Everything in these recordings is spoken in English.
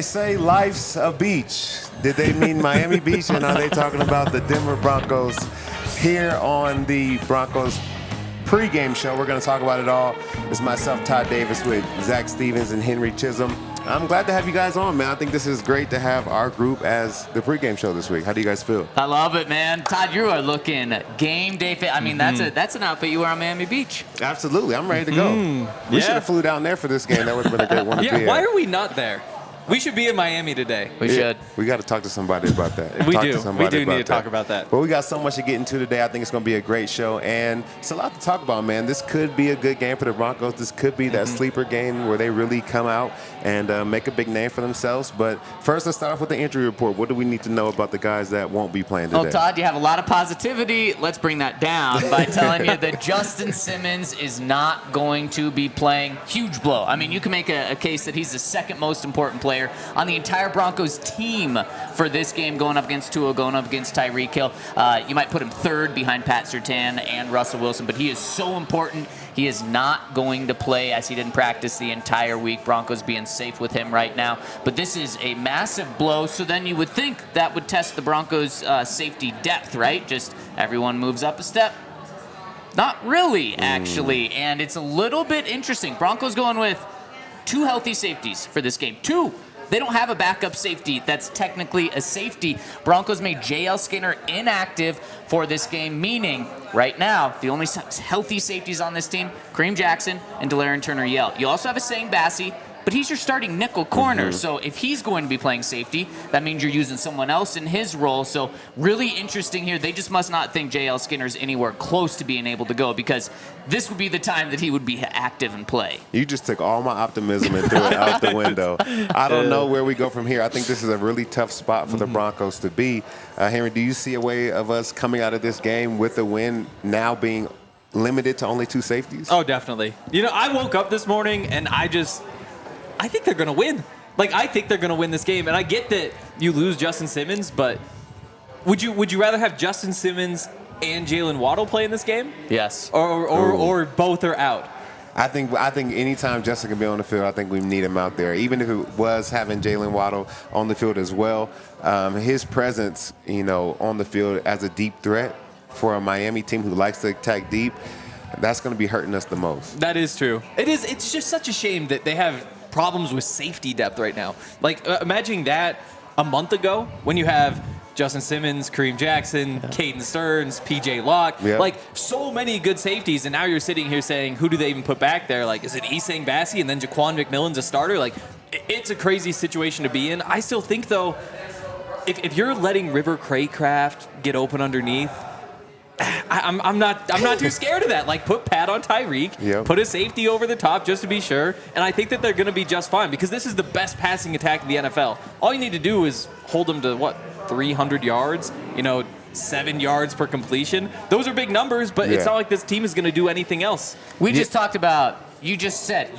they say life's a beach. Did they mean Miami Beach, and are they talking about the Denver Broncos here on the Broncos pregame show? We're going to talk about it all. It's myself, Todd Davis, with Zach Stevens and Henry Chisholm. I'm glad to have you guys on, man. I think this is great to have our group as the pregame show this week. How do you guys feel? I love it, man. Todd, you are looking game day fit. I mean, that's an outfit you wear on Miami Beach. Absolutely. I'm ready to go. We should have flew down there for this game. That would have been a great one to be why at. are we not there? We should be in Miami today. We should. We got to talk to somebody about that. We do need to talk about that. But we got so much to get into today. I think it's going to be a great show, and it's a lot to talk about, man. This could be a good game for the Broncos. This could be that sleeper game where they really come out and make a big name for themselves. But first, let's start off with the injury report. What do we need to know about the guys that won't be playing today? Oh, Todd, you have a lot of positivity. Let's bring that down by telling you that Justin Simmons is not going to be playing. Huge blow. I mean, you can make a case that he's the second most important player on the entire Broncos team for this game, going up against Tua, going up against Tyreek Hill. You might put him third behind Pat Surtain and Russell Wilson, but he is so important. He is not going to play, as he didn't practice the entire week. Broncos being safe with him right now. But this is a massive blow, so then you would think that would test the Broncos' safety depth, right? Just everyone moves up a step. Not really, actually, and it's a little bit interesting. Broncos going with two healthy safeties for this game. Two. They don't have a backup safety that's technically a safety. Broncos made J.L. Skinner inactive for this game, meaning right now the only healthy safeties on this team, Kareem Jackson and De'Aaron Turner-Yell. You also have a Sang Bassey, but he's your starting nickel corner. So if he's going to be playing safety, that means you're using someone else in his role. So really interesting here. They just must not think J.L. Skinner's anywhere close to being able to go, because this would be the time that he would be active and play. You just took all my optimism and threw it out the window. I don't know where we go from here. I think this is a really tough spot for the Broncos to be. Henry, do you see a way of us coming out of this game with a win, now being limited to only two safeties? Oh, definitely. You know, I woke up this morning and I think they're going to win. Like, I think they're going to win this game. And I get that you lose Justin Simmons, but would you rather have Justin Simmons and Jalen Waddle play in this game? Yes. Or both are out? I think anytime Justin can be on the field, I think we need him out there. Even if it was having Jalen Waddle on the field as well, his presence, on the field as a deep threat for a Miami team who likes to attack deep, that's going to be hurting us the most. That is true. It's just such a shame that they have problems with safety depth right now. Like, imagine that a month ago when you have Justin Simmons, Kareem Jackson, Caden Stearns, P.J. Locke, like so many good safeties, and now you're sitting here saying, who do they even put back there? Like, is it Sang Bassey and then Jaquan McMillan's a starter? Like, it's a crazy situation to be in. I still think, though, if you're letting River Craycraft get open underneath, I'm not too scared of that. Like, put Pat on Tyreek, put a safety over the top just to be sure, and I think that they're going to be just fine, because this is the best passing attack in the NFL. All you need to do is hold them to 300 yards, 7 yards per completion. Those are big numbers, but it's not like this team is going to do anything else. We just talked about, you said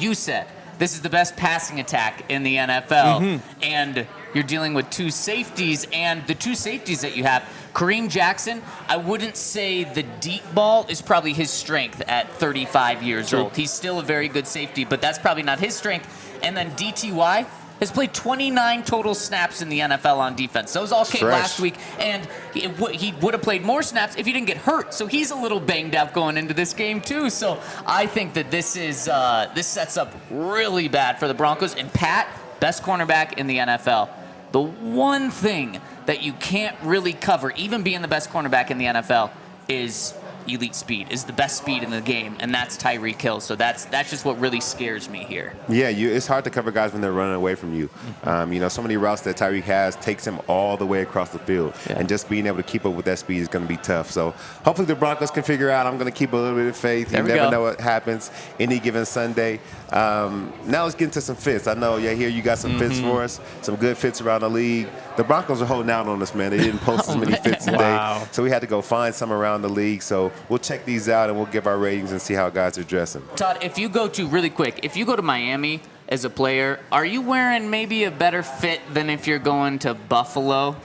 this is the best passing attack in the NFL, and you're dealing with two safeties, and the two safeties that you have, Kareem Jackson, I wouldn't say the deep ball is probably his strength at 35 years old. He's still a very good safety, but that's probably not his strength. And then DTY has played 29 total snaps in the NFL on defense. Those all came last week, and he would have played more snaps if he didn't get hurt. So he's a little banged up going into this game too. So I think that this sets up really bad for the Broncos. And Pat, best cornerback in the NFL. The one thing that you can't really cover, even being the best cornerback in the NFL, is elite speed, is the best speed in the game, and that's Tyreek Hill. So that's just what really scares me here. Yeah, it's hard to cover guys when they're running away from you. So many routes that Tyreek has takes him all the way across the field, and just being able to keep up with that speed is going to be tough. So hopefully the Broncos can figure out. I'm going to keep a little bit of faith. You never know what happens any given Sunday. Now let's get into some fits. I know, here you got some fits for us, some good fits around the league. The Broncos are holding out on us, man. They didn't post as many fits today, so we had to go find some around the league. So we'll check these out and we'll give our ratings and see how guys are dressing. Todd, if you go to Miami as a player, are you wearing maybe a better fit than if you're going to Buffalo?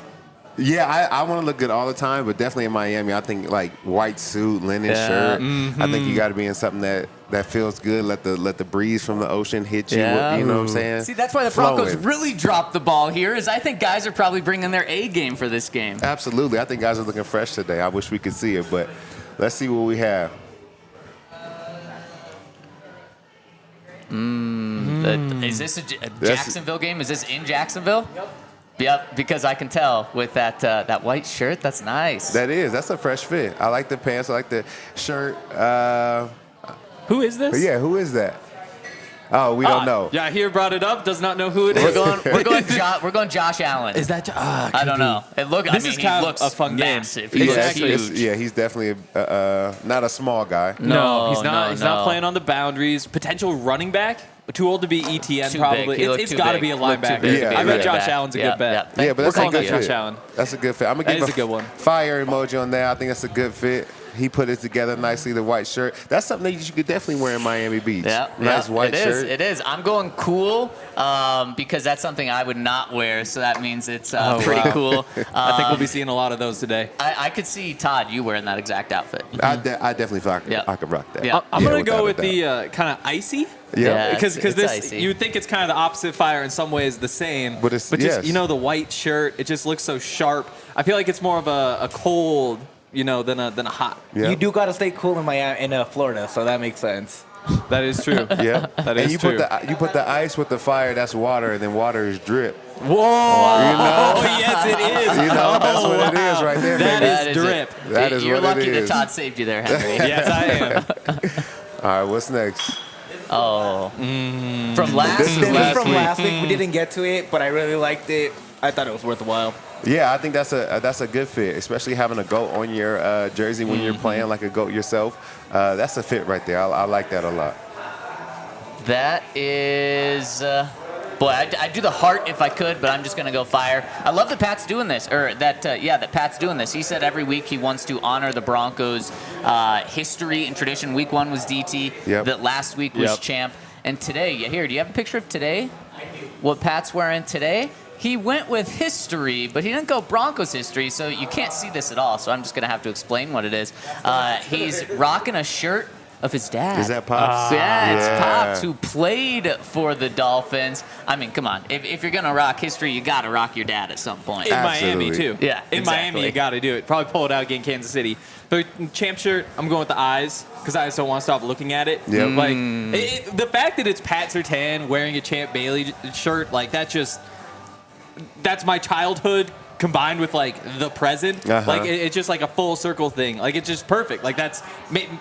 Yeah, I want to look good all the time, but definitely in Miami, I think like white suit, linen shirt. I think you got to be in something that feels good. Let the breeze from the ocean hit you. Yeah. You know what I'm saying? See, that's why the Broncos Flowing. really dropped the ball here. Is I think guys are probably bringing their A game for this game. Absolutely. I think guys are looking fresh today. I wish we could see it, but let's see what we have. Is this a Jacksonville game? Is this in Jacksonville? Yep, because I can tell with that white shirt. That's nice. That's a fresh fit. I like the pants. I like the shirt. Who is this? Yeah, who is that? Oh, we don't know. Yeah, here brought it up. Does not know who it is. We're going Josh Allen. Is that? I don't know. This is kind of a fun game. massive. He looks huge. He's definitely not a small guy. No, he's not. no, He's no. not playing on the boundaries. Potential running back. Too old to be ETN, Too probably. big. He looked It's too got to big. be a Looked too linebacker. big to be I a bet running Josh back. Allen's a good bet. Yeah, but We're that's a calling good that Josh fit. Allen. That's a good fit. I'm gonna That give is a good one. Fire emoji on there. I think that's a good fit. He put it together nicely. The white shirt. That's something that you could definitely wear in Miami Beach. Yeah, Nice white shirt. It is. I'm going cool because that's something I would not wear. So that means it's pretty cool. I think we'll be seeing a lot of those today. I could see Todd, you wearing that exact outfit. I definitely feel I could rock that. Yeah. I'm going to without go a with doubt. the kind of icy. Yeah. Because it's this, icy. you would think it's kind of the opposite fire in some ways, the same. But it's- just yes. the white shirt, it just looks so sharp. I feel like it's more of a cold, than a hot. Yeah. You do gotta stay cool in Miami, in Florida, so that makes sense. That is true. Yeah. That and is you true. put the ice with the fire. That's water, and then water is drip. Whoa! You know? Oh yes, it is. You know, that's what it is right there, That baby. is drip. That is You're what it lucky that is. Todd saved you there, Henry. Yes, I am. All right, what's next? From last This is This last is from week. last week. We didn't get to it, but I really liked it. I thought it was worth a while. Yeah, I think that's a good fit, especially having a goat on your jersey when you're playing like a goat yourself. That's a fit right there. I like that a lot. That is, boy, I'd do the heart if I could, but I'm just gonna go fire. I love that Pat's doing this, that Pat's doing this. He said every week he wants to honor the Broncos' history and tradition. Week 1 was DT. Yep. That last week was Yep. Champ, and today, do you have a picture of today? What Pat's wearing today? He went with history, but he didn't go Broncos history, so you can't see this at all. So I'm just gonna have to explain what it is. He's rocking a shirt of his dad. Is that Pops? Yeah, it's Yeah. Pops, who played for the Dolphins. I mean, come on. If you're going to rock history, you got to rock your dad at some point. In Absolutely. Miami too. Yeah, In exactly. Miami, you got to do it. Probably pull it out against Kansas City. But champ shirt, I'm going with the eyes because I just don't want to stop looking at it. Yep. Like the fact that it's Pat Surtain wearing a Champ Bailey shirt, like that's my childhood combined with like the present. Uh-huh. Like it's just like a full circle thing. Like it's just perfect. Like that's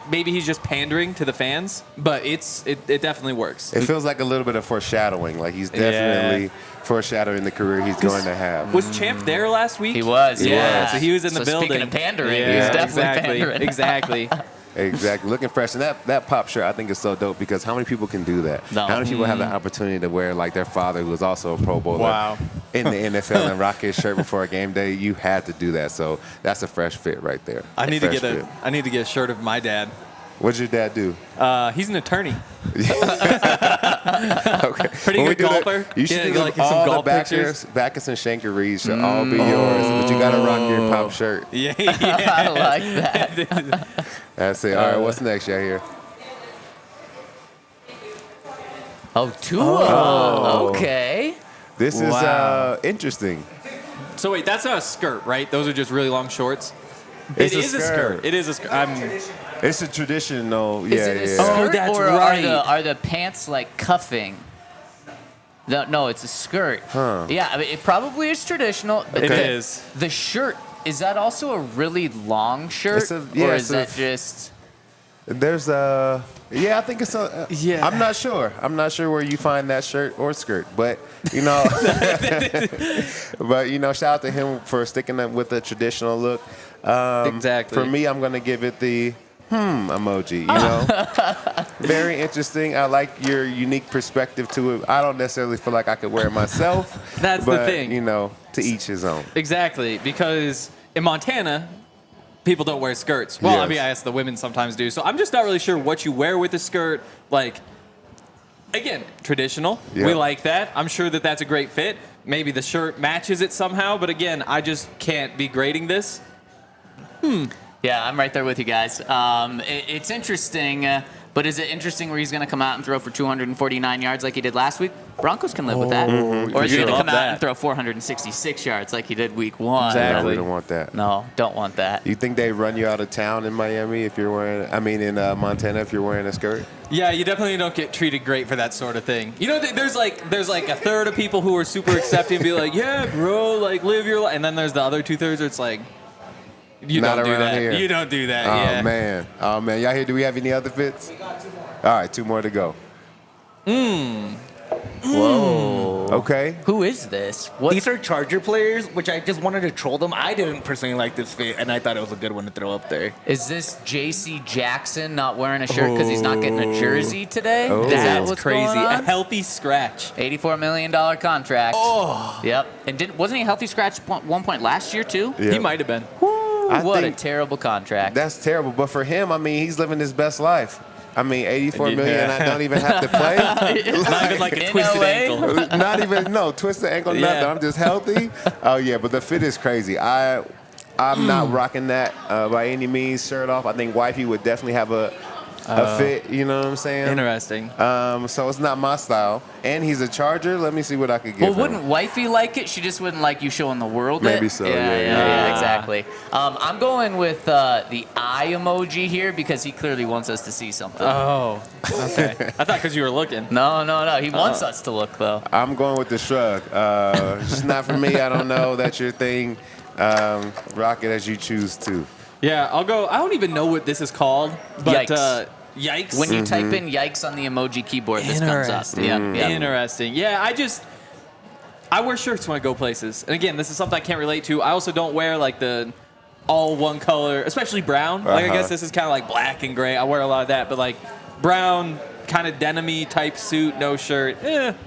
maybe he's just pandering to the fans, but it definitely works. It feels like a little bit of foreshadowing. Like he's definitely foreshadowing the career he's going to have. Was Champ there last week? He was, He yeah. was. So he was in the building. Speaking of pandering, Yeah, he's definitely exactly, pandering. Exactly. Exactly. Looking fresh. And that Pop shirt I think is so dope because how many people can do that? No. How many people have the opportunity to wear like their father who was also a Pro Bowler Wow. in the NFL and rock his shirt before a game day? You had to do that. So that's a fresh fit right there. I need to Fresh get fit. I need to get a shirt of my dad. What'd your dad do? He's an attorney. Okay. Pretty When we good do that, golfer. you should Yeah, do like some all golf the pictures. Backus and Shankeries should all be yours, but you gotta rock your Pop shirt. Yeah, I like that. That's it. All right, what's next, y'all here? Oh, Tua. Okay. This is Wow. interesting. So wait, that's not a skirt, right? Those are just really long shorts. It's It a is a skirt. skirt. It is a skirt. It's a traditional, Is yeah, it a yeah. skirt that's or right. are the pants like cuffing? No, it's a skirt. Huh. Yeah, I mean, it probably is traditional. But It the, is. The shirt, is that also a really long shirt? It's a- yeah, or it's is a- that just... There's a, yeah, I think it's a, Yeah. I'm not sure. I'm not sure where you find that shirt or skirt, but, shout out to him for sticking up with the traditional look. Exactly. For me, I'm going to give it the emoji, Very interesting. I like your unique perspective to it. I don't necessarily feel like I could wear it myself. That's the but, thing. to each his own. Exactly, because in Montana, people don't wear skirts. Well, I Yes. mean, I guess the women sometimes do. So I'm just not really sure what you wear with a skirt. Like, again, traditional. Yeah. We like that. I'm sure that that's a great fit. Maybe the shirt matches it somehow, but again, I just can't be grading this. Yeah, I'm right there with you guys. It's interesting, but is it interesting where he's going to come out and throw for 249 yards like he did last week? Broncos can live with that. Or is he going to come out and throw 466 yards like he did week 1? Exactly. No, we don't want that. No, don't want that. You think they run you out of town in Miami if you're wearing, in Montana if you're wearing a skirt? Yeah, you definitely don't get treated great for that sort of thing. You know, there's like a third of people who are super accepting and be like, yeah, bro, like live your life. And then there's the other 2/3 where it's like, you Not don't do around that. here. You don't do that. Oh, yeah. man. Oh, man. Y'all here, do we have any other fits? We got 2 more. All right, 2 more to go. Whoa. Okay. Who is this? These are Charger players, which I just wanted to troll them. I didn't personally like this fit, and I thought it was a good one to throw up there. Is this J.C. Jackson not wearing a shirt because he's not getting a jersey today? Oh. Is that That's what's crazy. going A on? healthy scratch. $84 million contract. Oh. Yep. And wasn't he a healthy scratch at one point last year, too? Yeah. He might have been. I What a think terrible contract. That's terrible. But for him, he's living his best life. 84 Yeah. million, I don't even have to play. Not even like a In twisted LA? ankle. Not even, no, twisted ankle, Yeah. nothing. I'm just healthy. Oh, yeah, but the fit is crazy. I'm not rocking that by any means, shirt off. I think wifey would definitely have a fit, you know what I'm saying? Interesting. So it's not my style. And he's a Charger. Let me see what I could Well, give wouldn't him. wifey like it? She just wouldn't like you showing the world Maybe it? so, Yeah, yeah. exactly. I'm going with the eye emoji here because he clearly wants us to see something. Oh, okay. I thought because you were looking. No. He wants us to look, though. I'm going with the shrug. It's just not for me. I don't know. That's your thing. Rock it as you choose to. Yeah, I'll go. I don't even know what this is called, but Yikes. yikes. When you type in yikes on the emoji keyboard, this comes up. Yeah. Interesting. Yeah, I wear shirts when I go places. And again, this is something I can't relate to. I also don't wear like the all one color, especially brown. Like I guess this is kind of like black and gray. I wear a lot of that, but like brown kind of denim-y type suit, no shirt.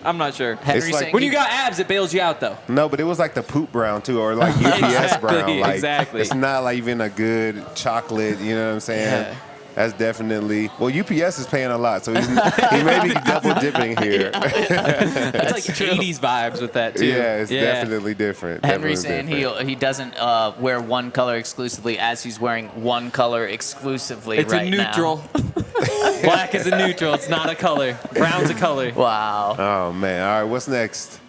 I'm not sure. Henry like- saying When you got abs, it bails you out though. No, but it was like the poop brown too, or like UPS brown. Like, exactly. It's not like even a good chocolate. You know what I'm saying? Yeah. That's definitely. Well, UPS is paying a lot, so he may be double dipping here. It's like 80s vibes with that too. Yeah, it's definitely different. Henry Definitely saying different. he doesn't wear one color exclusively as he's wearing one color exclusively It's right a neutral. Black is a neutral. It's not a color. Brown's a color. now. Wow. Oh man! All right, what's next?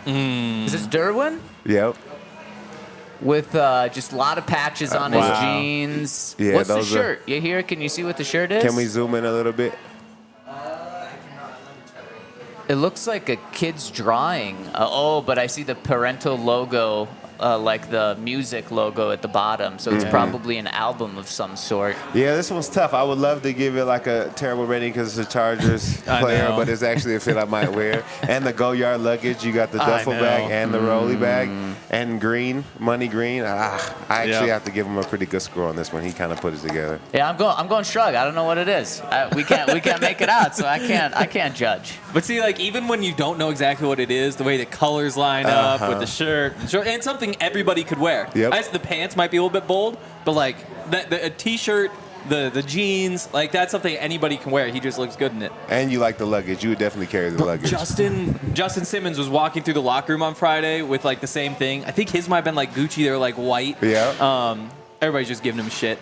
Is this Derwin? Yep. With just a lot of patches on his jeans. Yeah, What's the those are- shirt? You here? Can you see what the shirt is? Can we zoom in a little bit? It looks like a kid's drawing. But I see the parental logo, like the music logo at the bottom. So it's probably an album of some sort. Yeah, this one's tough. I would love to give it like a terrible rating because it's a Chargers player, know. but it's actually a fit I might wear. And the go yard luggage, you got the I duffel know. bag and the rolly bag and green, money green. I actually have to give him a pretty good score on this one. He kind of put it together. Yeah, I'm going shrug. I don't know what it is. We can't make it out, so I can't judge. But see, like even when you don't know exactly what it is, the way the colors line up with the shirt, and something everybody could wear. Yep. I guess the pants might be a little bit bold, but like a t-shirt, the jeans, like that's something anybody can wear. He just looks good in it. And you like the luggage. You would definitely carry the luggage. Justin Simmons was walking through the locker room on Friday with like the same thing. I think his might have been like Gucci. They were like white. Yeah. Everybody's just giving him shit.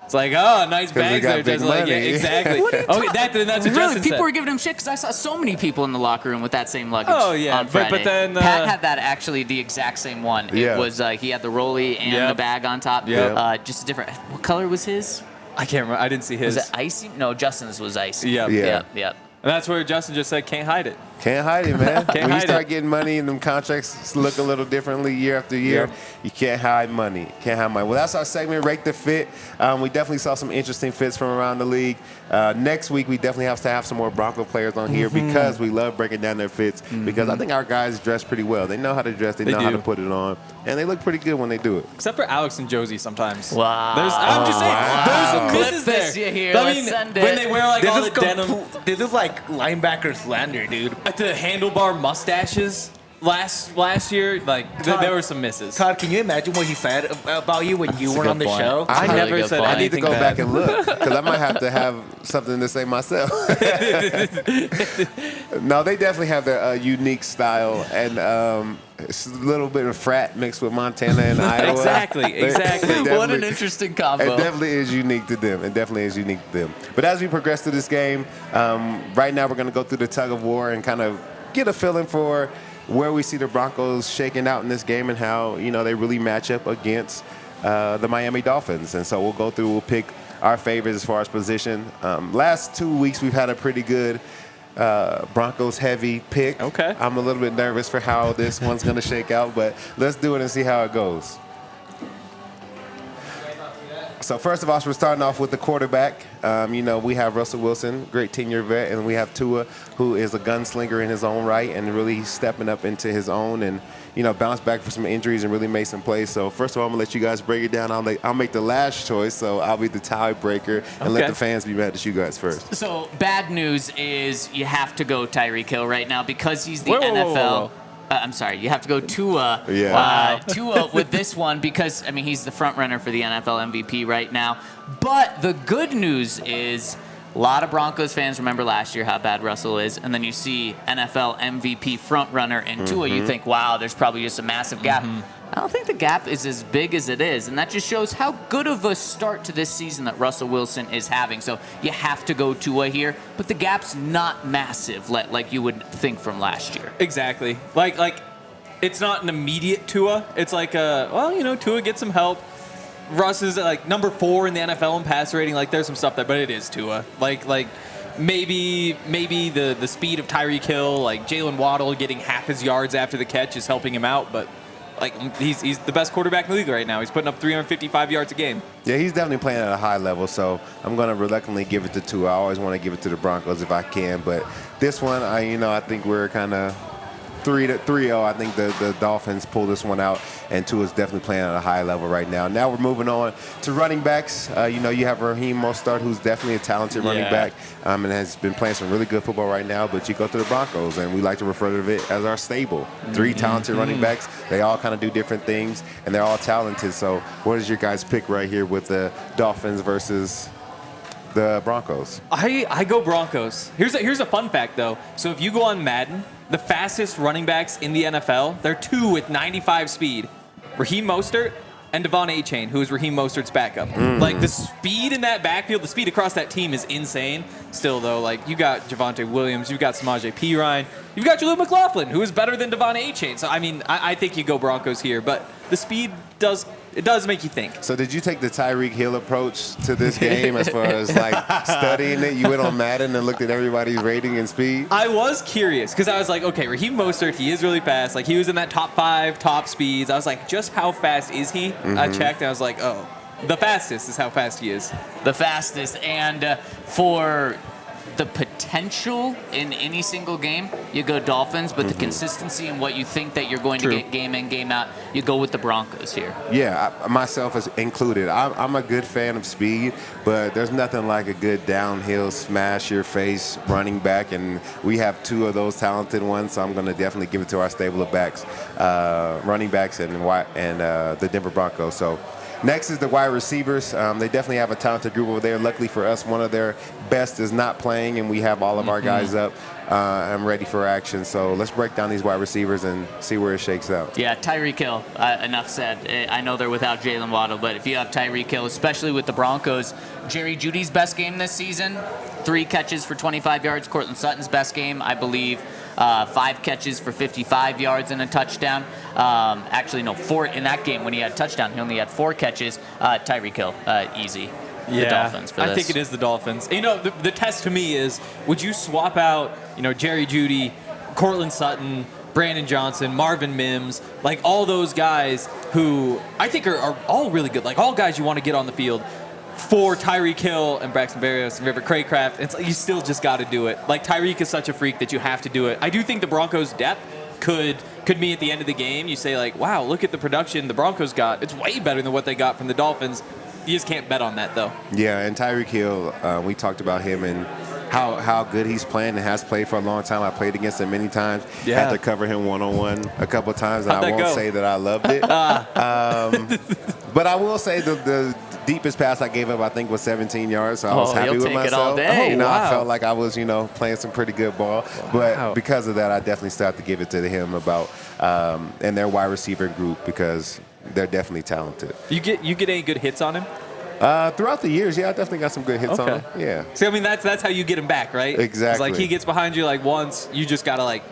It's like, oh, nice they bags got there. big Just like, yeah, money. exactly. That's what Really, Justin people said. were giving him shit because I saw so many people in the locker room with that same luggage. Oh, yeah, on but Friday. then, Pat had that actually the exact same one. Yeah. It was he had the rolly and Yep. the bag on top. Yep. Just a different. What color was his? I can't remember. I didn't see his. Was it icy? No, Justin's was icy. Yep. Yeah. Yep. And that's where Justin just said, can't hide it. Can't hide it, man. when you hide start it. getting money and them contracts look a little differently year after year, you can't hide money. Can't hide money. Well, that's our segment, Rate the Fit. We definitely saw some interesting fits from around the league. Next week, we definitely have to have some more Bronco players on here because we love breaking down their fits because I think our guys dress pretty well. They know how to dress. They know how do. to put it on. And they look pretty good when they do it. Except for Alex and Josie sometimes. Wow. I'm just saying, there's some Clip misses this, there. you hear. I Let's mean, send it. when they wear like all the denim, This is like linebacker slander, dude. the handlebar mustaches, last year, like there were some misses. Todd, can you imagine what he said about you when you weren't on the show? I really never good said point. I need to anything go bad. back and look because I might have to have something to say myself. No, they definitely have their unique style, and it's a little bit of frat mixed with Montana and Iowa. Exactly. What an interesting combo. It definitely is unique to them. But as we progress through this game, right now we're going to go through the tug of war and kind of get a feeling for where we see the Broncos shaking out in this game and how they really match up against the Miami Dolphins. And so we'll pick our favorites as far as position. Last 2 weeks we've had a pretty good Broncos heavy pick. Okay. I'm a little bit nervous for how this one's going to shake out, but let's do it and see how it goes. So first of all, we're starting off with the quarterback. We have Russell Wilson, great 10-year vet, and we have Tua, who is a gunslinger in his own right and really stepping up into his own and, bounced back from some injuries and really made some plays. So first of all, I'm going to let you guys break it down. I'll make the last choice, so I'll be the tiebreaker and let the fans be mad at you guys first. So bad news is you have to go Tyreek Hill right now because he's the Whoa, whoa, NFL. whoa, whoa. I'm sorry, you have to go Tua. Yeah. Tua with this one because, he's the front runner for the NFL MVP right now. But the good news is a lot of Broncos fans remember last year how bad Russell is, and then you see NFL MVP front runner in Tua, you think, wow, there's probably just a massive gap. I don't think the gap is as big as it is, and that just shows how good of a start to this season that Russell Wilson is having. So you have to go Tua here, but the gap's not massive like you would think from last year. Exactly. Like it's not an immediate Tua. It's like Tua gets some help. Russ is like number 4 in the NFL in pass rating. Like there's some stuff there, but it is Tua. Like maybe the speed of Tyreek Hill, like Jalen Waddle getting half his yards after the catch is helping him out, but he's the best quarterback in the league right now. He's putting up 355 yards a game. Yeah, he's definitely playing at a high level, so I'm going to reluctantly give it to Tua. I always want to give it to the Broncos if I can, but this one, I think we're kind of 3-0. I think the Dolphins pull this one out, and Tua's definitely playing at a high level right now. Now we're moving on to running backs. You have Raheem Mostert, who's definitely a talented running back, and has been playing some really good football right now. But you go to the Broncos, and we like to refer to it as our stable. 3 talented running backs. They all kind of do different things, and they're all talented. So what is your guys' pick right here with the Dolphins versus the Broncos? I go Broncos. Here's a fun fact, though. So if you go on Madden, the fastest running backs in the NFL, they're 2 with 95 speed. Raheem Mostert and Devon A-Chain, who is Raheem Mostert's backup. Like, the speed in that backfield, the speed across that team is insane. Still, though, like, you got Javonte Williams, you've got Samaje Perine, you've got Jaleel McLaughlin, who is better than Devon A-Chain. So, I think you go Broncos here, but the speed does make you think. So did you take the Tyreek Hill approach to this game as far as studying it? You went on Madden and looked at everybody's rating and speed? I was curious because I was like, okay, Raheem Mostert, he is really fast. Like he was in that top 5 top speeds. I was like, just how fast is he? I checked and I was like, oh, the fastest is how fast he is. The fastest, and for the potential in any single game, you go Dolphins, but the consistency and what you think that you're going to get game in, game out, you go with the Broncos here. Yeah, myself is included. I'm a good fan of speed, but there's nothing like a good downhill smash your face running back, and we have 2 of those talented ones, so I'm going to definitely give it to our stable of backs, running backs and the Denver Broncos. So next is the wide receivers. They definitely have a talented group over there. Luckily for us, one of their best is not playing, and we have all of our guys up. I'm ready for action. So let's break down these wide receivers and see where it shakes out. Yeah, Tyreek Hill, enough said. I know they're without Jalen Waddle, but if you have Tyreek Hill, especially with the Broncos, Jerry Jeudy's best game this season, 3 catches for 25 yards. Courtland Sutton's best game, I believe, 5 catches for 55 yards and a touchdown. Actually, no, 4 in that game when he had a touchdown. He only had 4 catches. Tyreek Hill, easy. The Dolphins for this. I think it is the Dolphins. The test to me is, would you swap out, Jerry Jeudy, Courtland Sutton, Brandon Johnson, Marvin Mims, like all those guys who I think are all really good, like all guys you want to get on the field, for Tyreek Hill and Braxton Berrios and River Craycraft? It's like you still just got to do it. Like Tyreek is such a freak that you have to do it. I do think the Broncos' depth could mean at the end of the game you say like, wow, look at the production the Broncos got. It's way better than what they got from the Dolphins. You just can't bet on that, though. Yeah, and Tyreek Hill, we talked about him and how good he's playing and has played for a long time. I played against him many times. Yeah. Had to cover him one-on-one a couple of times, and How'd I that won't go? say that I loved it. But I will say the deepest pass I gave up, I think, was 17 yards. So I was happy you'll with take myself. it all day. You know, Wow. I felt like I was, playing some pretty good ball. But because of that, I definitely still have to give it to him about and their wide receiver group because they're definitely talented. You get any good hits on him? Throughout the years, I definitely got some good hits on him. Yeah. See, I mean, that's how you get him back, right? Exactly. It's like he gets behind you like once, you just gotta like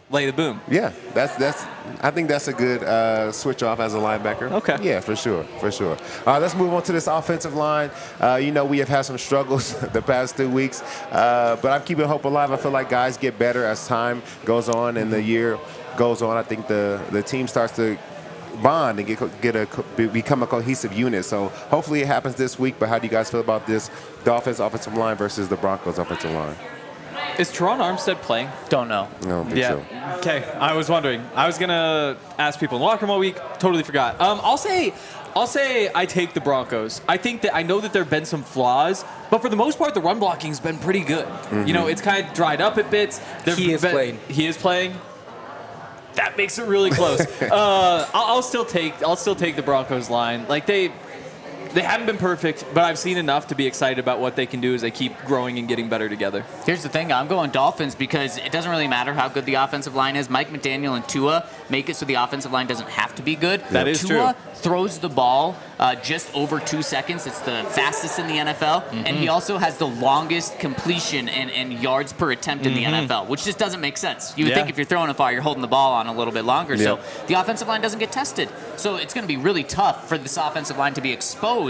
lay the boom. Yeah, that's. I think that's a good switch off as a linebacker. Okay. Yeah, for sure. All right, let's move on to this offensive line. We have had some struggles the past 2 weeks, but I'm keeping hope alive. I feel like guys get better as time goes on and the year goes on. I think the team starts to bond and become a cohesive unit. So hopefully it happens this week. But how do you guys feel about this Dolphins offensive line versus the Broncos offensive line? Is Teron Armstead playing? Don't know. I don't think so. Okay. I was wondering. I was gonna ask people in the locker room all week. Totally forgot. I'll say I take the Broncos. I think that I know that there have been some flaws, but for the most part, the run blocking's been pretty good. Mm-hmm. It's kind of dried up at bits. He is playing. He is playing. That makes it really close. I'll still take the Broncos line. Like they haven't been perfect, but I've seen enough to be excited about what they can do as they keep growing and getting better together. Here's the thing. I'm going Dolphins because it doesn't really matter how good the offensive line is. Mike McDaniel and Tua make it so the offensive line doesn't have to be good. That is Tua true. throws the ball just over 2 seconds. It's the fastest in the NFL. And he also has the longest completion and yards per attempt in the NFL, which just doesn't make sense. You would think if you're throwing it far, you're holding the ball on a little bit longer. Yeah. So the offensive line doesn't get tested. So it's going to be really tough for this offensive line to be exposed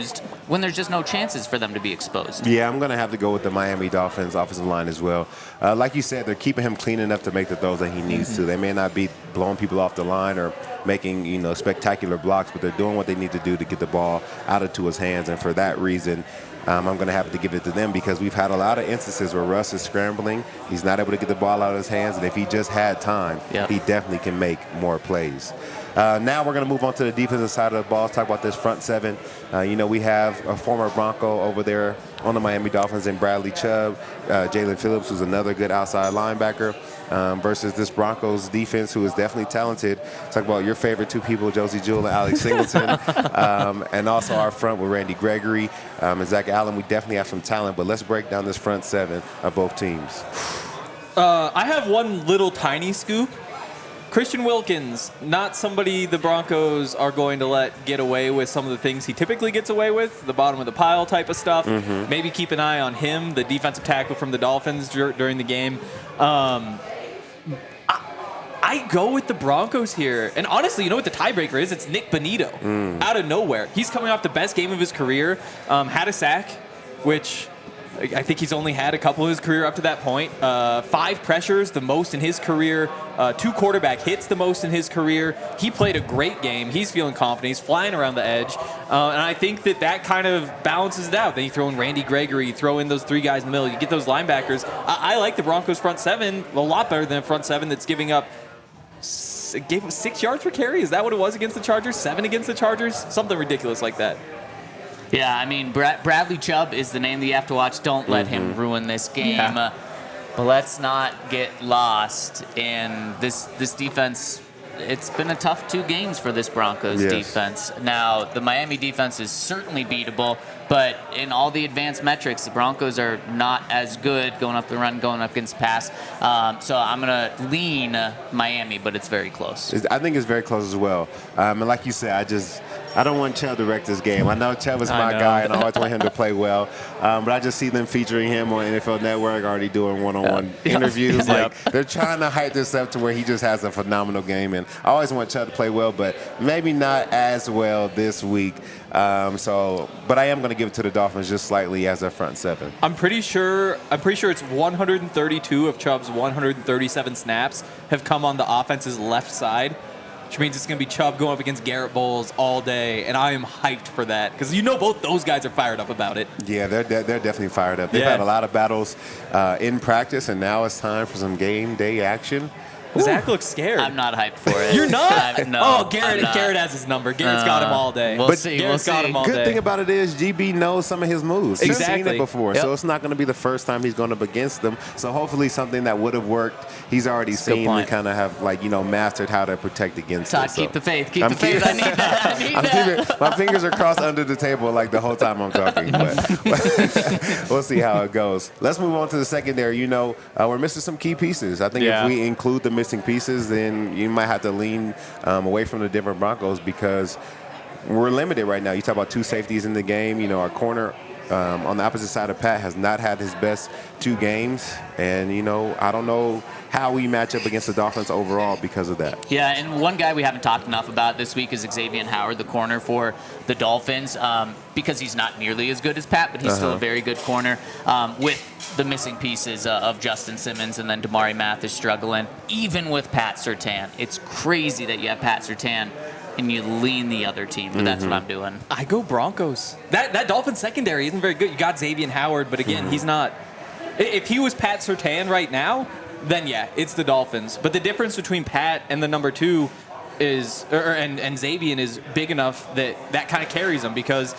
when there's just no chances for them to be exposed. Yeah, I'm going to have to go with the Miami Dolphins offensive line as well. Like you said, they're keeping him clean enough to make the throws that he needs to. They may not be blowing people off the line or making, spectacular blocks, but they're doing what they need to do to get the ball out of Tua's hands. And for that reason, I'm going to have to give it to them because we've had a lot of instances where Russ is scrambling. He's not able to get the ball out of his hands. And if he just had time, he definitely can make more plays. Now we're going to move on to the defensive side of the ball. Let's talk about this front seven. We have a former Bronco over there on the Miami Dolphins in Bradley Chubb. Jalen Phillips, who's another good outside linebacker, versus this Broncos defense, who is definitely talented. Talk about your favorite two people, Josie Jewell and Alex Singleton. And also our front with Randy Gregory and Zach Allen. We definitely have some talent, but let's break down this front seven of both teams. I have one little tiny scoop. Christian Wilkins, not somebody the Broncos are going to let get away with some of the things he typically gets away with, the bottom of the pile type of stuff. Maybe keep an eye on him, the defensive tackle from the Dolphins during the game. I go with the Broncos here. And honestly, you know what the tiebreaker is? It's Nick Bonito out of nowhere. He's coming off the best game of his career, had a sack, which I think he's only had a couple of his career up to that point. 5 pressures, the most in his career. 2 quarterback hits, the most in his career. He played a great game. He's feeling confident. He's flying around the edge. And I think that kind of balances it out. Then you throw in Randy Gregory, you throw in those 3 guys in the middle. You get those linebackers. I like the Broncos front seven a lot better than a front seven that's giving up gave him 6 yards per carry. Is that what it was against the Chargers? 7 against the Chargers? Something ridiculous like that. Yeah, I mean, Bradley Chubb is the name that you have to watch. Don't let him ruin this game. Yeah. But let's not get lost in this defense. It's been a tough 2 games for this Broncos defense. Now, the Miami defense is certainly beatable, but in all the advanced metrics, the Broncos are not as good going up the run, going up against the pass. So I'm going to lean Miami, but it's very close. I think it's very close as well. And like you said, I don't want Chubb to wreck this game. I know Chubb is my guy, and I always want him to play well. But I just see them featuring him on NFL Network, already doing one-on-one interviews. Like they're trying to hype this up to where he just has a phenomenal game. And I always want Chubb to play well, but maybe not as well this week. But I am going to give it to the Dolphins just slightly as a front seven. I'm pretty sure it's 132 of Chubb's 137 snaps have come on the offense's left side, which means it's going to be Chubb going up against Garrett Bowles all day, and I am hyped for that because both those guys are fired up about it. Yeah, they're definitely fired up. They've had a lot of battles in practice, and now it's time for some game day action. Zach looks scared. I'm not hyped for it. You're not? No, Garrett has his number. Garrett's got him all day. We'll see. Garrett's got him all Good day. thing about it is GB knows some of his moves. He's seen Exactly. it before, Yep. so it's not going to be the first time he's going up against them. So hopefully something that would have worked, he's already That's a good seen point. and kind of have mastered how to protect against Todd, it. So keep the faith. Keep I'm the faith. I need that. I need that. my fingers are crossed under the table like the whole time I'm talking. But we'll see how it goes. Let's move on to the secondary. We're missing some key pieces. I think if we include the missing pieces, then you might have to lean away from the Denver Broncos because we're limited right now. You talk about 2 safeties in the game. Our corner on the opposite side of Pat has not had his best 2 games. And, I don't know how we match up against the Dolphins overall because of that. Yeah, and one guy we haven't talked enough about this week is Xavier Howard, the corner for the Dolphins, because he's not nearly as good as Pat, but he's still a very good corner with the missing pieces of Justin Simmons, and then Damari Mathis struggling. Even with Pat Surtain, it's crazy that you have Pat Surtain and you lean the other team, but that's what I'm doing. I go Broncos. That Dolphins secondary isn't very good. You got Xavier Howard, but again, he's not. If he was Pat Surtain right now, then yeah, it's the Dolphins. But the difference between Pat and the number 2 is, and Xavier is big enough that kind of carries them because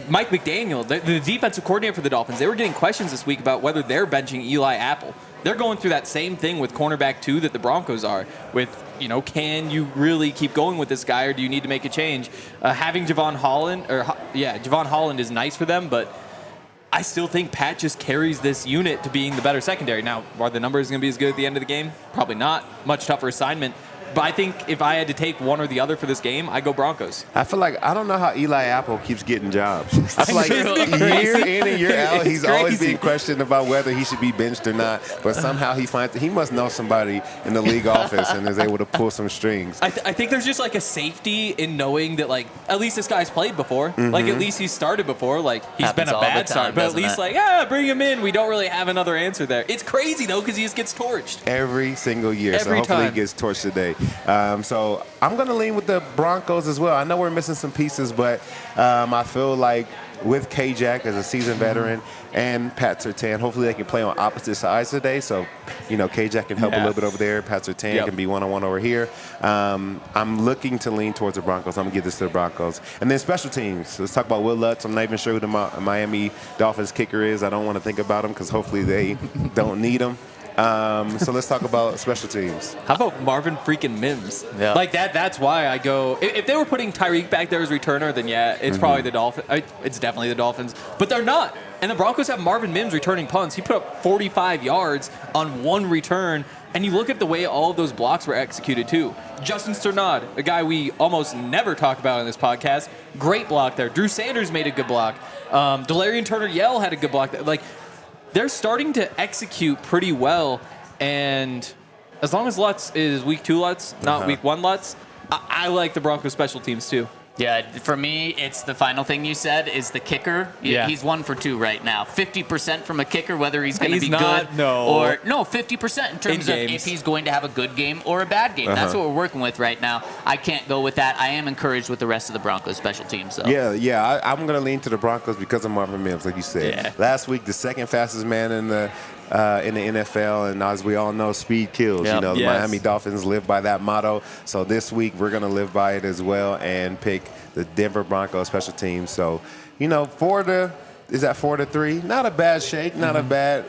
Mike McDaniel, the defensive coordinator for the Dolphins, they were getting questions this week about whether they're benching Eli Apple. They're going through that same thing with cornerback 2 that the Broncos are with, can you really keep going with this guy or do you need to make a change? Having Javon Holland is nice for them, but I still think Pat just carries this unit to being the better secondary. Now, are the numbers going to be as good at the end of the game? Probably not. Much tougher assignment. But I think if I had to take one or the other for this game, I go Broncos. I feel like I don't know how Eli Apple keeps getting jobs. I feel like Isn't it year crazy? in and year out, It's he's always crazy. being questioned about whether he should be benched or not. But somehow he must know somebody in the league office and is able to pull some strings. I think there's just like a safety in knowing that at least this guy's played before. Like at least he's started before. Like he's Happens been a all the bad time, start, but at doesn't least it? bring him in. We don't really have another answer there. It's crazy though because he just gets torched. Every single year. So Every hopefully time. he gets torched today. So I'm going to lean with the Broncos as well. I know we're missing some pieces, but I feel like with K-Jack as a seasoned veteran and Pat Surtain, hopefully they can play on opposite sides today. So, K-Jack can help a little bit over there. Pat Surtain can be one-on-one over here. I'm looking to lean towards the Broncos. I'm going to give this to the Broncos. And then special teams. Let's talk about Will Lutz. I'm not even sure who the Miami Dolphins kicker is. I don't want to think about him because hopefully they don't need him. So let's talk about special teams. How about Marvin freaking Mims? Yeah. Like that's why I go. If they were putting Tyreek back there as returner, then yeah, it's probably the Dolphins. It's definitely the Dolphins. But they're not. And the Broncos have Marvin Mims returning punts. He put up 45 yards on 1 return. And you look at the way all of those blocks were executed too. Justin Sternad, a guy we almost never talk about in this podcast, great block there. Drew Sanders made a good block. Delarian Turner-Yell had a good block. They're starting to execute pretty well, and as long as Lutz is week 2 Lutz, not week 1 Lutz, I like the Broncos special teams too. Yeah, for me, it's the final thing you said is the kicker. Yeah. He's 1 for 2 right now. 50% from a kicker, whether he's going to be not, good no. or no, 50% in terms of games. if he's going to have a good game or a bad game. That's what we're working with right now. I can't go with that. I am encouraged with the rest of the Broncos special teams. So. Yeah. I'm going to lean to the Broncos because of Marvin Mims, like you said. Yeah. Last week, the second fastest man in the NFL, and as we all know, speed kills. Yep. The Yes. Miami Dolphins live by that motto. So this week, we're going to live by it as well and pick the Denver Broncos special teams. So, 4-3? Not a bad shake, not a bad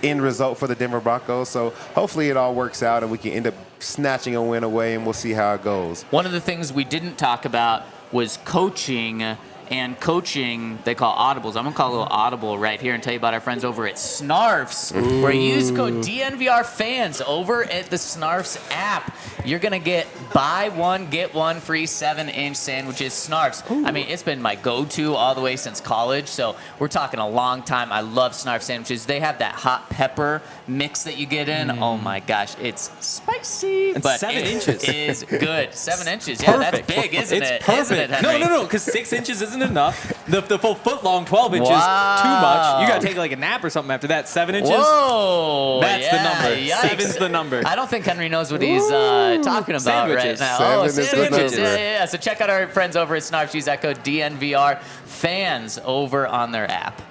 end result for the Denver Broncos. So hopefully it all works out and we can end up snatching a win away, and we'll see how it goes. One of the things we didn't talk about was coaching. And coaching, they call audibles. I'm going to call a little audible right here and tell you about our friends over at Snarfs, where you use code DNVR fans over at the Snarfs app. You're going to get buy one, get one free 7-inch sandwiches. Snarfs. I mean, it's been my go-to all the way since college, so we're talking a long time. I love Snarf sandwiches. They have that hot pepper mix that you get in. Oh, my gosh. It's spicy, And but 7 it inches. is good. 7 inches. Yeah, that's Perfect. big, isn't It's it? perfect. Isn't it, Henry? No, because 6 inches isn't enough. The full foot long 12 inches Wow. too much. You got to take like a nap or something after that. 7 inches. Whoa! That's the yeah, number. Yikes. 7's the number. I don't think Henry knows what he's talking about Sandwiches. right now. 7 Oh, is the sandwiches. number. Yeah. So check out our friends over at Snarfs. Use that code DNVR fans over on their app.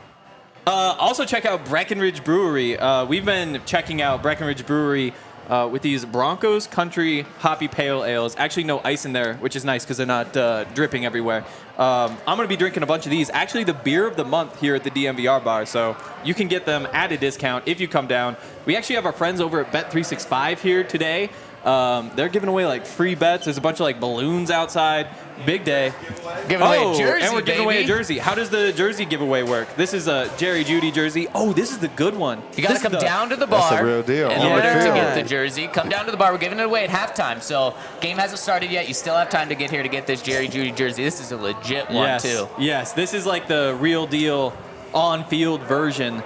Also, check out Breckenridge Brewery. We've been checking out Breckenridge Brewery with these Broncos Country Hoppy Pale Ales. Actually, no ice in there, which is nice because they're not dripping everywhere. I'm going to be drinking a bunch of these. Actually, the beer of the month here at the DNVR bar, so you can get them at a discount if you come down. We actually have our friends over at Bet365 here today. They're giving away like free bets. There's a bunch of like balloons outside. Big day. Giving away a jersey, and we're giving away a baby. jersey. How does the jersey giveaway work? This is a Jerry Judy jersey. Oh, this is the good one. You got to come down to the bar. That's a real deal. In On the order to field. get the jersey, come down to the bar. We're giving it away at halftime. So game hasn't started yet. You still have time to get here to get this Jerry Judy jersey. This is a legit one, too. Yes, this is like the real deal on-field version.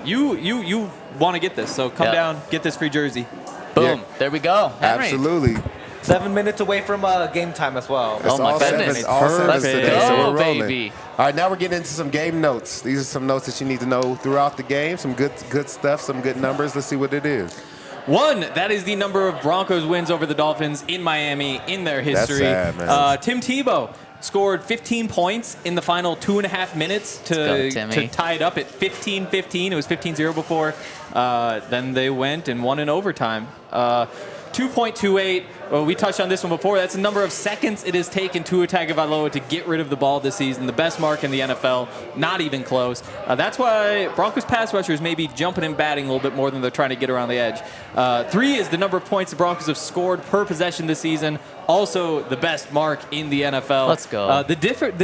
You want to get this, so come down, get this free jersey. Boom. Yeah. There we go. Henry. Absolutely. 7 minutes away from game time as well. It's Oh, my all goodness. sevens, all sevens Perfect. today, so Go, we're rolling. baby. All right, now we're getting into some game notes. These are some notes that you need to know throughout the game. Some good stuff, some good numbers. Let's see what it is. 1, that is the number of Broncos wins over the Dolphins in Miami in their history. sad, man. Tim Tebow scored 15 points in the final 2.5 minutes Let's go, to Timmy. tie it up at 15-15. It was 15-0 before. Then they went and won in overtime. 2.28. Well, we touched on this one before. That's the number of seconds it has taken Tua Tagovailoa to get rid of the ball this season. The best mark in the NFL. Not even close. That's why Broncos pass rushers may be jumping and batting a little bit more than they're trying to get around the edge. 3 is the number of points the Broncos have scored per possession this season. Also the best mark in the NFL. Let's go. The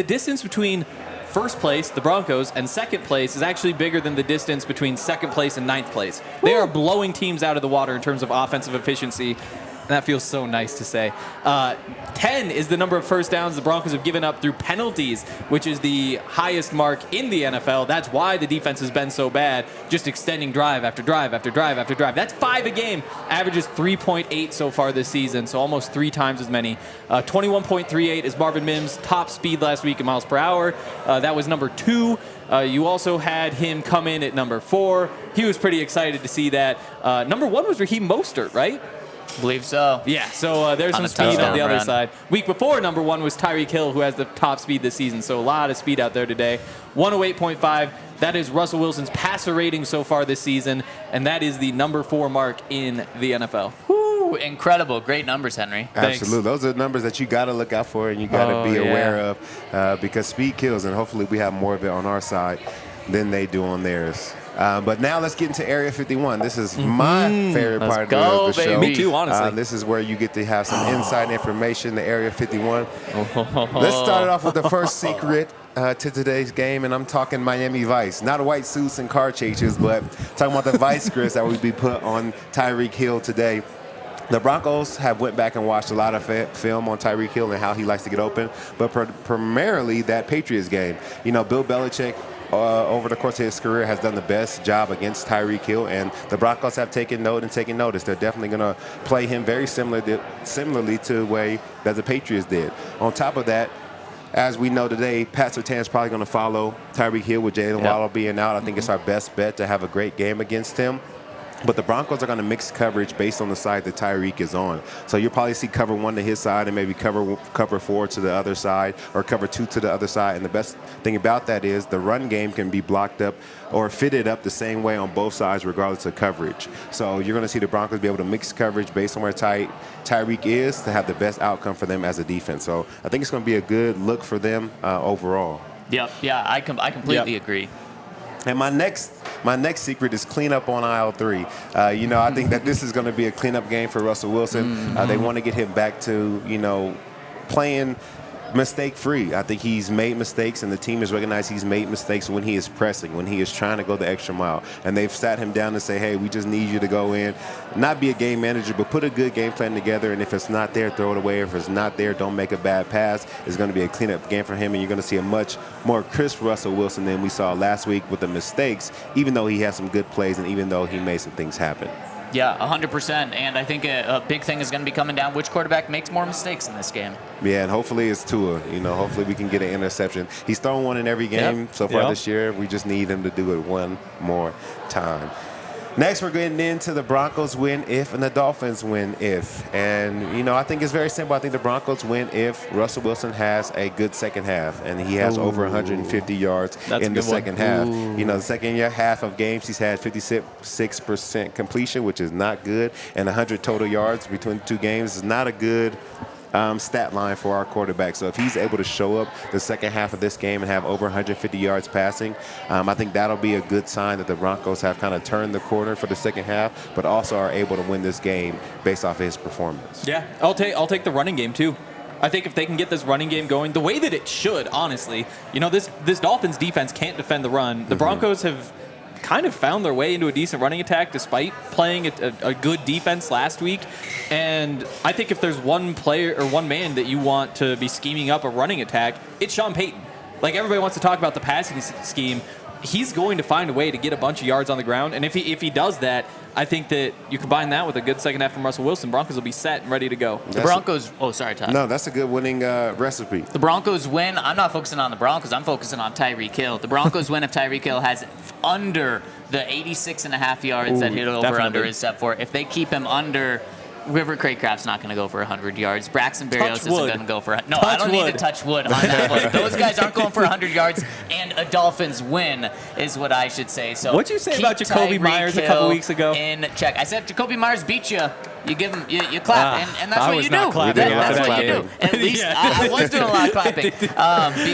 distance between first place, the Broncos, and second place is actually bigger than the distance between second place and ninth place. They are blowing teams out of the water in terms of offensive efficiency. And that feels so nice to say. 10 is the number of first downs the Broncos have given up through penalties, which is the highest mark in the NFL. That's why the defense has been so bad, just extending drive after drive after drive after drive. That's 5 a game. Averages 3.8 so far this season, so almost 3 times as many. 21.38 is Marvin Mims' top speed last week in miles per hour. That was number 2. You also had him come in at number 4. He was pretty excited to see that. Number 1 was Raheem Mostert, right? Believe so. Yeah, so there's On some a speed on touchdown the other run. side. Week before, number 1 was Tyreek Hill, who has the top speed this season, so a lot of speed out there today. 108.5, that is Russell Wilson's passer rating so far this season, and that is the number 4 mark in the NFL. Woo, incredible. Great numbers, Henry. Thanks. Absolutely. Those are numbers that you got to look out for and you got to be aware of because speed kills, and hopefully we have more of it on our side than they do on theirs. But now let's get into Area 51. This is my favorite Let's part go, of the show. baby. Me too, honestly. This is where you get to have some inside information, the Area 51. Let's start it off with the first secret to today's game, and I'm talking Miami Vice. Not white suits and car chases, but talking about the Vice grips that would be put on Tyreek Hill today. The Broncos have went back and watched a lot of film on Tyreek Hill and how he likes to get open, but primarily that Patriots game. You know, Bill Belichick, over the course of his career, has done the best job against Tyreek Hill, and the Broncos have taken note and taken notice. They're definitely going to play him very similarly to the way that the Patriots did. On top of that, as we know today, Pat Surtain's probably going to follow Tyreek Hill with Jalen Waddle being out. I think it's our best bet to have a great game against him. But the Broncos are going to mix coverage based on the side that Tyreek is on. So you'll probably see cover 1 to his side and maybe cover 4 to the other side or cover 2 to the other side. And the best thing about that is the run game can be blocked up or fitted up the same way on both sides regardless of coverage. So you're going to see the Broncos be able to mix coverage based on where Tyreek is to have the best outcome for them as a defense. So I think it's going to be a good look for them overall. Yep. Yeah, I completely agree. And my next secret is cleanup on aisle 3. I think that this is going to be a cleanup game for Russell Wilson. They want to get him back to, playing mistake-free. I think he's made mistakes, and the team has recognized he's made mistakes when he is pressing, when he is trying to go the extra mile. And they've sat him down and say, hey, we just need you to go in, not be a game manager, but put a good game plan together, and if it's not there, throw it away. If it's not there, don't make a bad pass. It's going to be a cleanup game for him, and you're going to see a much more crisp Russell Wilson than we saw last week with the mistakes, even though he had some good plays and even though he made some things happen. Yeah, 100%. And I think a big thing is going to be coming down which quarterback makes more mistakes in this game. Yeah, and hopefully it's Tua. Hopefully we can get an interception. He's thrown one in every game so far this year. We just need him to do it one more time. Next, we're getting into the Broncos win if and the Dolphins win if. And, you know, I think it's very simple. I think the Broncos win if Russell Wilson has a good second half and he has over 150 yards in the second half. You know, the second half of games, he's had 56% completion, which is not good, and 100 total yards between the two games is not a good stat line for our quarterback. So if he's able to show up the second half of this game and have over 150 yards passing, I think that'll be a good sign that the Broncos have kind of turned the corner for the second half, but also are able to win this game based off of his performance. Yeah, I'll take the running game too. I think if they can get this running game going the way that it should, honestly, you know, this Dolphins defense can't defend the run. The Broncos have kind of found their way into a decent running attack despite playing a good defense last week. And I think if there's one player or one man that you want to be scheming up a running attack, it's Sean Payton. Like, everybody wants to talk about the passing scheme. He's going to find a way to get a bunch of yards on the ground. And if he does that, I think that you combine that with a good second half from Russell Wilson, Broncos will be set and ready to go. The Broncos, sorry, Todd. No, that's a good winning recipe. The Broncos win. I'm not focusing on the Broncos. I'm focusing on Tyreek Hill. The Broncos win if Tyreek Hill has under the 86.5 yards that hit over-under is set for. If they keep him under, River Craycraft's not going to go for 100 yards. Braxton Berrios isn't going to go for. No, I don't need to touch wood on that one. Those guys aren't going for 100 yards, and a Dolphins win is what I should say. So what'd you say about Jacoby Myers a couple weeks ago? In check, I said Jacoby Myers beat you. You give him, you clap, and that's what you do. That's what you do. At least I was doing a lot of clapping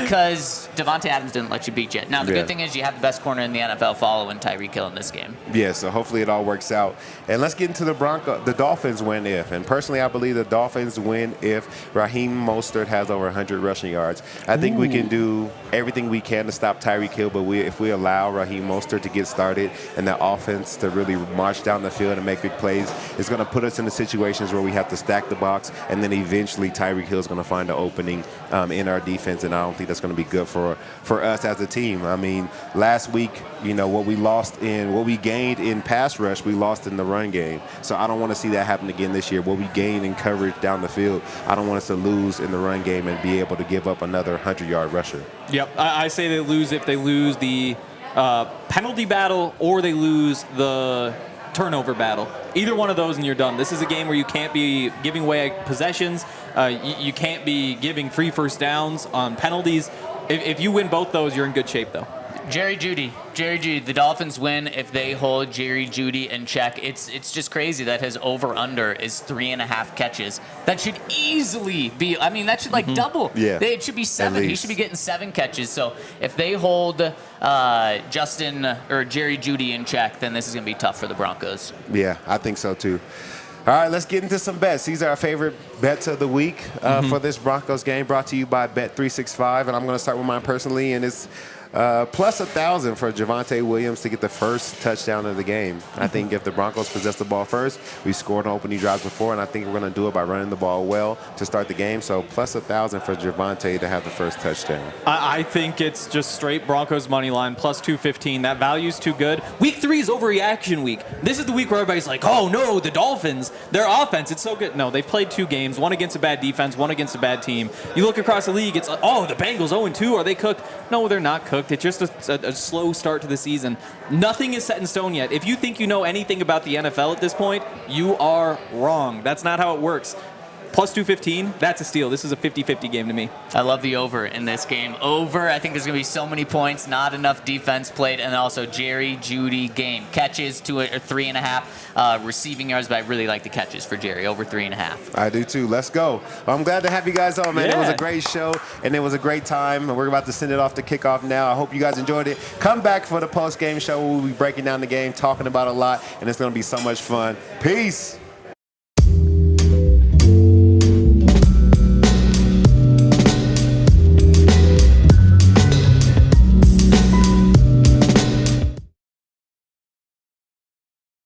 because Devontae Adams didn't let you beat you. Now the good thing is you have the best corner in the NFL following Tyreek Hill in this game. Yeah, so hopefully it all works out. And let's get into the Dolphins win if. And personally, I believe the Dolphins win if Raheem Mostert has over 100 rushing yards. I think we can do everything we can to stop Tyreek Hill, but if we allow Raheem Mostert to get started and the offense to really march down the field and make big plays, it's going to put us in the situations where we have to stack the box, and then eventually Tyreek Hill is going to find an opening in our defense, and I don't think that's going to be good for us as a team. I mean, last week, you know, what we gained in pass rush, we lost in the run game. So I don't want to see that happen again this year. What we gained in coverage down the field, I don't want us to lose in the run game and be able to give up another 100-yard rusher. Yep, I say they lose if they lose the penalty battle or they lose the turnover battle. Either one of those and you're done. This is a game where you can't be giving away possessions. You can't be giving free first downs on penalties. If you win both those, you're in good shape, though. Jerry Jeudy, the Dolphins win if they hold Jerry Jeudy in check. It's just crazy that his over-under is 3.5 catches. That should easily be, I mean, that should like double. Yeah. It should be 7. He should be getting 7 catches. So if they hold Justin or Jerry Jeudy in check, then this is going to be tough for the Broncos. Yeah, I think so too. All right, let's get into some bets. These are our favorite bets of the week for this Broncos game, brought to you by Bet365. And I'm going to start with mine personally, and it's plus 1,000 for Javonte Williams to get the first touchdown of the game. I think if the Broncos possess the ball first, we scored on opening drives before, and I think we're going to do it by running the ball well to start the game. So plus 1,000 for Javonte to have the first touchdown. I think it's just straight Broncos money line, plus 215. That value's too good. Week 3 is overreaction week. This is the week where everybody's like, oh no, the Dolphins, their offense, it's so good. No, they've played 2 games, one against a bad defense, one against a bad team. You look across the league, it's like, oh, the Bengals 0-2, are they cooked? No, they're not cooked. It's just a slow start to the season. Nothing is set in stone yet. If you think you know anything about the NFL at this point, you are wrong. That's not how it works. Plus 215, that's a steal. This is a 50-50 game to me. I love the over in this game. Over, I think there's going to be so many points, not enough defense played, and also Jerry Jeudy game. Catches to 3.5, receiving yards, but I really like the catches for Jerry, over 3.5. I do too. Let's go. Well, I'm glad to have you guys on, man. Yeah. It was a great show, and it was a great time. We're about to send it off to kickoff now. I hope you guys enjoyed it. Come back for the post-game show. We'll be breaking down the game, talking about a lot, and it's going to be so much fun. Peace.